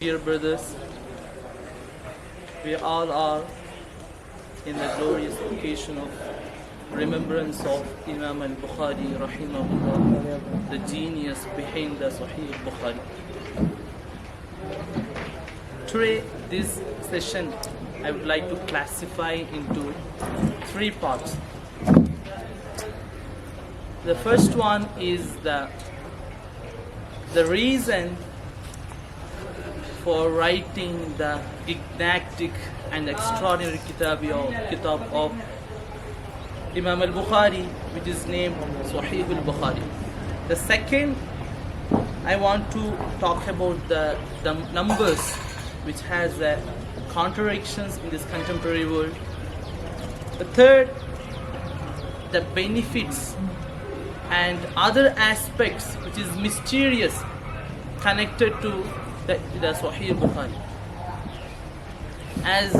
Dear brothers, we all are in the glorious occasion of remembrance of Imam al-Bukhari rahimahullah, the genius behind the Sahih al-Bukhari. Today, this session I would like to classify into three parts. The first one is the reason for writing the enigmatic and extraordinary kitab of Imam al-Bukhari, which is named Sahihul Bukhari. The second, I want to talk about the numbers which has contradictions in this contemporary world. The third, the benefits and other aspects which is mysterious connected to the Sahih Bukhari. As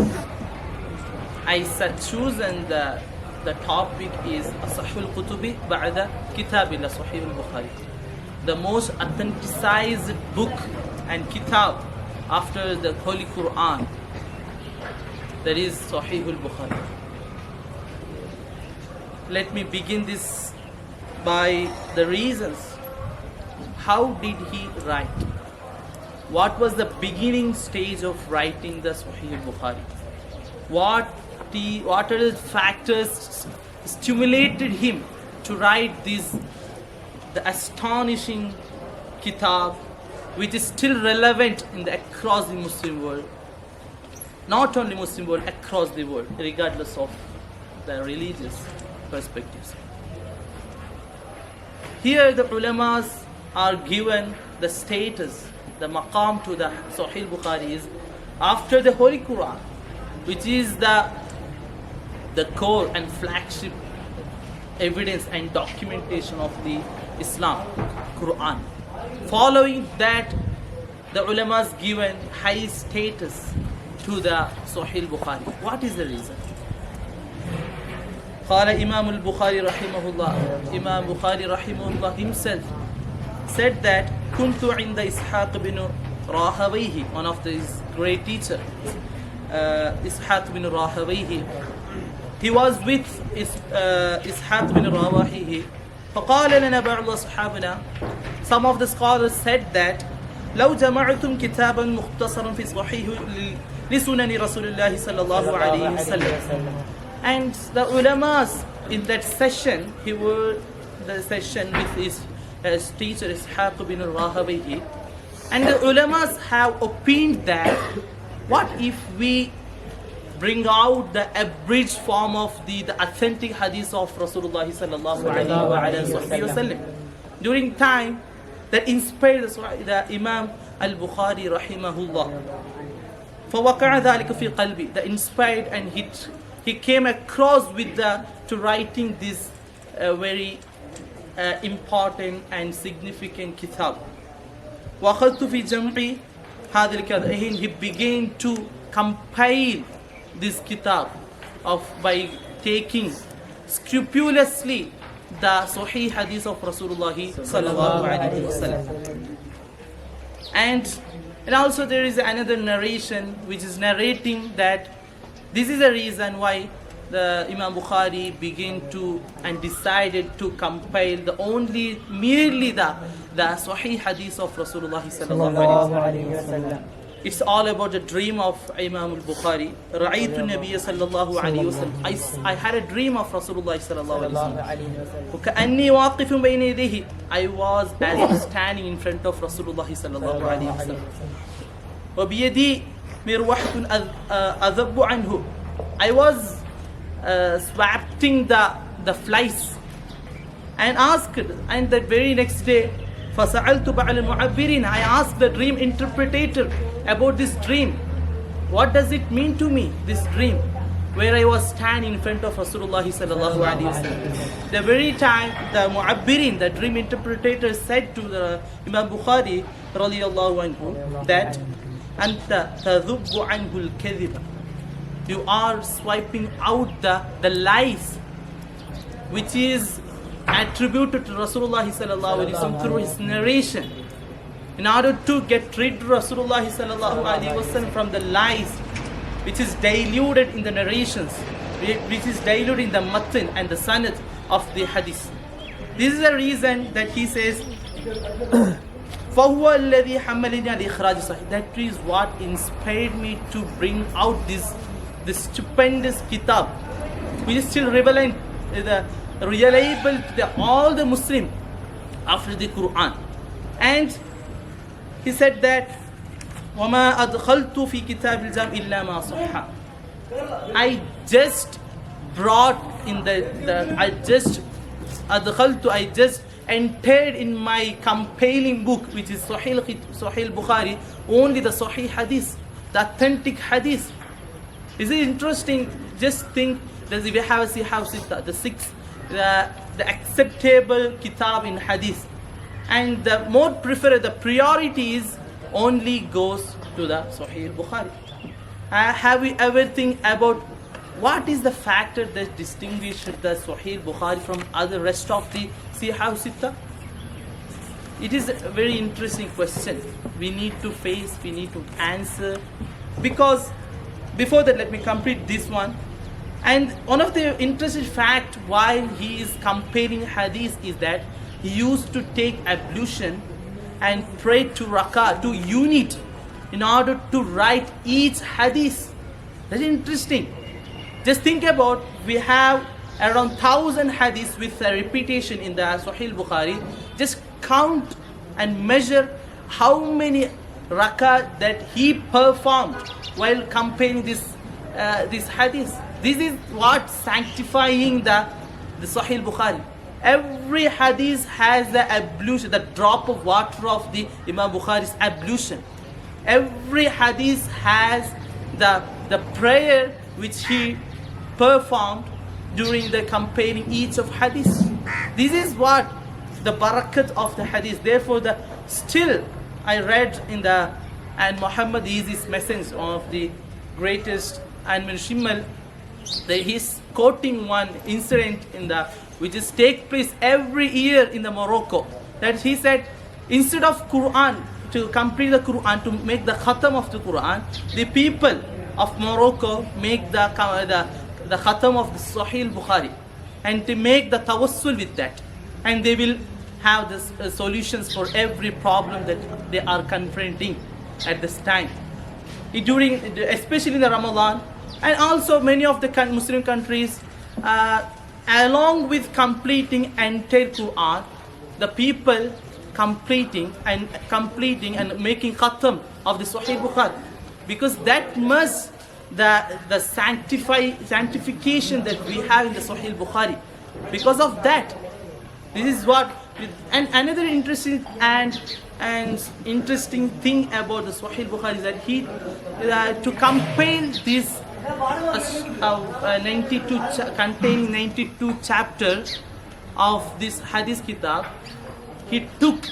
I chosen the topic is Sahihul Kutubi ba'da Kitabillah Sahih Bukhari, the most authenticized book and kitab after the Holy Quran, that is Sahihul Bukhari. Let me begin this by the reasons. How did he write? What was the beginning stage of writing the Sahih Bukhari? What are the factors stimulated him to write the astonishing kitab, which is still relevant across the Muslim world? Not only Muslim world, across the world, regardless of the religious perspectives. Here the ulamas are given the status, the maqam to the Sahih Bukhari is after the Holy Quran, which is the core and flagship evidence and documentation of the Islam, Quran. Following that, the ulamas given high status to the Sahih Bukhari. What is the reason? قال Imam al-Bukhari rahimahullah, Imam Bukhari rahimahullah himself said that kuntu inda Ishaq bin Rahawayhi, one of his great teachers, Ishaq bin Rahawayhi. He was with Ishaq bin Rahawayhi. فقال لنا بعض أصحابنا, some of the scholars said that لو جمعتم كتابا مختصرا في صحيح لسنن رسول الله صلى الله عليه وسلم. And the ulamas in that session, he was the session with his teacher Ishaq bin Rahawayhi, and the ulamas have opined that what if we bring out the abridged form of the authentic hadith of Rasulullah sallallahu alaihi wasallam during time that inspired the Imam al-Bukhari rahimahullah. فَوَقَعَ ذَلِكَ فِي قَلْبِ, the inspired, and he came across with to writing this very important and significant kitab. وَأَخَذْتُ فِي جَمْعِ هَذِا الْكِتَابِ, he began to compile this kitab by taking scrupulously the Sahih hadith of Rasulullah sallallahu alaihi wasallam. And also there is another narration which is narrating that this is the reason why the Imam Bukhari began to and decided to compile merely the Sahih hadith of Rasulullah sallallahu alaihi wasallam. It's all about the dream of Imam al-Bukhari. رأيت النبي صلى الله عليه وسلم. I had a dream of Rasulullah صلى الله عليه وسلم. وكأني واقف بين يديه. I was as standing in front of Rasulullah صلى الله عليه وسلم. وبيدي مروحة أذب عنه. I was swatting the flies and asked, and the very next day فَسَأَلْتُ بَعْلَ الْمُعَبِّرِينَ, I asked the dream interpreter about this dream. What does it mean to me, this dream, where I was standing in front of Rasulullah sallallahu alaihi wasallam? The very time the Mu'abbirin, the dream interpreter, said to the Imam Bukhari radiyallahu anhu that أَنْتَ تَذُبُّ عَنْهُ الْكَذِبَ, you are swiping out the lies which is attributed to Rasulullah sallallahu alaihi wasallam through his narration. in order to get rid of Rasulullah sallallahu alaihi wasallam from the lies which is diluted in the narrations, which is diluted in the matan and the sanad of the hadith. This is the reason that he says, فَهُوَ الَّذِي حَمَّلِنِي عَلَى إِخْرَاجِ صَحِيحٍ. That is what inspired me to bring out this stupendous kitab, which is still relevant, reliable to all the Muslim after the Quran. And he said that وَمَا أَدْخَلْتُ فِي كِتَابِ الْجَامِ إِلَّا مَا صَحَّ. I just brought in I just entered in my compiling book, which is Sahih Bukhari, only the Sahih Hadith, the authentic Hadith. Is it interesting? Just think that we have the acceptable kitab in Hadith, and the more preferred, the priorities only goes to the Sahih Bukhari. Have you ever think about what is the factor that distinguishes the Sahih Bukhari from other rest of the Sahih Sitta? It is a very interesting question. We need to face, we need to answer. Because before that, let me complete this one. And one of the interesting fact while he is comparing hadith is that he used to take ablution and pray to rak'ah, to unit, in order to write each hadith. That's interesting. Just think about, we have around 1,000 hadiths with a repetition in the Sahih Bukhari. Just count and measure how many rak'ah that he performed while comparing this hadith. This is what sanctifying the Sahih Bukhari. Every hadith has the ablution, the drop of water of the Imam Bukhari's ablution. Every hadith has the prayer which he performed during the comparing each of hadith. This is what the barakat of the hadith. Therefore, still I read and Muhammad is his message of the greatest and Shimal, that he's quoting one incident which is take place every year in the Morocco. That he said, instead of Quran, to complete the Quran, to make the khatam of the Quran, the people of Morocco make the khatam of the Sahih Bukhari, and to make the tawassul with that, and they will have the solutions for every problem that they are confronting at this time, especially in the Ramadan. And also many of the Muslim countries, along with completing entire Quran, the people completing and making khatam of the Sahih Bukhari, because that must the sanctification that we have in the Sahih Bukhari. Because of that, this is what. And another interesting thing about the Sahih Bukhari is that he to compile this containing 92 chapters of this hadith kitab, he took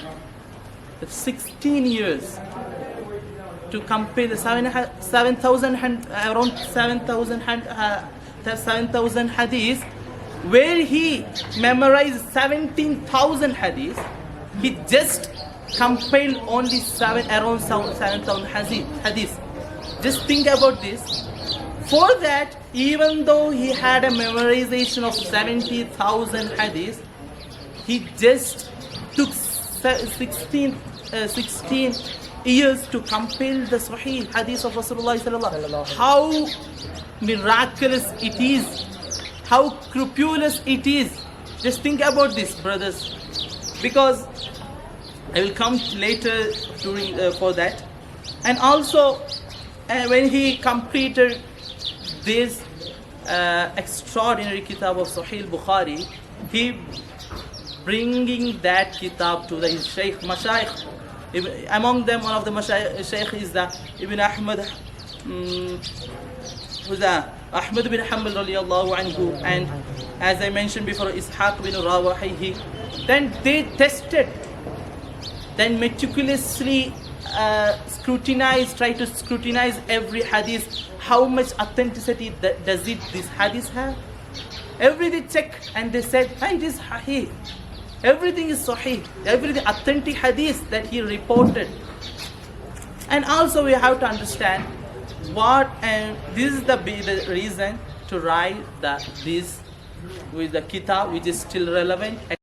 16 years to compile around 7,000 hadiths, where he memorized 17,000 hadiths. He just compiled only around 7,000 hadiths. Just think about this. For that, even though he had a memorization of 70,000 hadiths, he just took 16 years to compile the Sahih hadith of Rasulullah sallallahu alaihi wasallam. How miraculous it is, how scrupulous it is. Just think about this, brothers, because I will come later for that. And also, when he completed this extraordinary kitab of Sahih Bukhari, he bringing that kitab to his Shaykh Mashayikh. Among them, one of the Mashayikh is the Ibn Ahmad, Ahmad bin Hanbal radiallahu anhu, and as I mentioned before, Ishaq bin Rawahihi. Then they tested, then meticulously try to scrutinize every hadith. How much authenticity does this hadith have? Every they check and they said, hey, it is Sahih. Everything is Sahih, everything authentic hadith that he reported. And also we have to understand what, and this is the reason to write this with the kitab which is still relevant.